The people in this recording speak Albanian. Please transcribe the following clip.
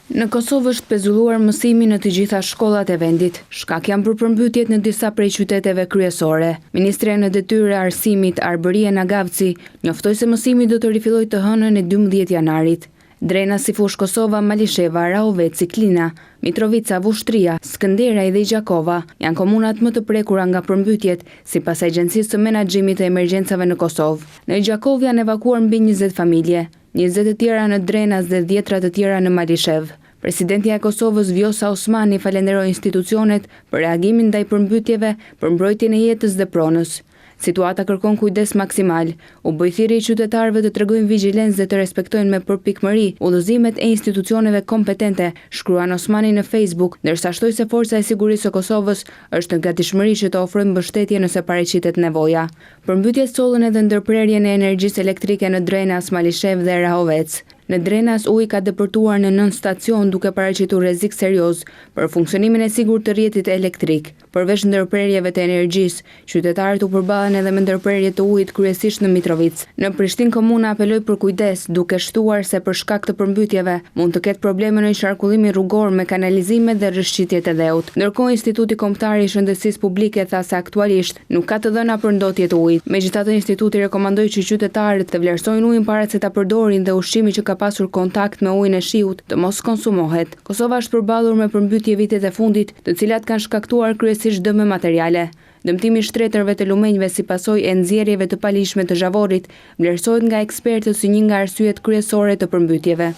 Në Kosovë është pezulluar mësimi në të gjitha shkollat e vendit. Shkak janë për përmbytjet në disa prej qyteteve kryesore. Ministria në detyrë e arsimit Arbëria Nagavci njoftoi se mësimi do të rifillojë të hënën e 12 janarit. Drena, Sifush Kosova, Malisheva, Rahovec, Klina, Mitrovica, Vushtria, Skënderaj dhe Gjakova janë komunat më të prekura nga përmbytjet, sipas Agjencisë së Menaxhimit të Emergjencave në Kosovë. Në Gjakov janë evakuuar mbi 20 familje, 20 të tjera në Drenas dhe 10 të tjera në Malishev. Presidentja e Kosovës Vjosa Osmani falenderoi institucionet për reagimin ndaj përmbytjeve, për mbrojtjen e jetës dhe pronës. Situata kërkon kujdes maksimal. U bë thirrje qytetarëve të tregojnë vigjilencë dhe të respektojnë me përpikmëri udhëzimet e institucioneve kompetente, shkruan Osmani në Facebook, ndërsa shtoi se Forca e Sigurisë së Kosovës është në gatishmëri që të ofrojë mbështetje nëse paraqitet nevoja. Përmbytjet sollën edhe ndërprerjen e energjisë elektrike në Drenas, Malishev dhe Rahovec. Në Drenas uji ka depërtuar në 9 stacion duke paraqitur rrezik serioz për funksionimin e sigurt të rrjetit elektrik. Përveç ndërprerjeve të energjisë, qytetarët u përballen edhe me ndërprerje të ujit kryesisht në Mitrovic. Në Prishtinë komuna apeloi për kujdes, duke shtuar se për shkak të përmbytjeve mund të ketë probleme në qarkullimin rrugor me kanalizime dhe rrëshqitjet e dheut. Ndërkohë Instituti Kombëtar i Shëndetësisë Publike tha se aktualisht nuk ka të dhëna për ndotje të ujit. Megjithatë, instituti rekomandoi që qytetarët të vlerësojnë ujin para se ta përdorin dhe ushqimi që ka pasur kontakt me ujin e shiut të mos konsumohet. Kosova është përballur me përmbytje vitet e fundit, të cilat kanë shkaktuar kryesisht dëme materiale. Dëmtimi i shtretërve të lumenjve si pasojë e nxjerrjeve të palishme të zhavorit vlerësohet nga ekspertët si një nga arsyet kryesore të përmbytjeve.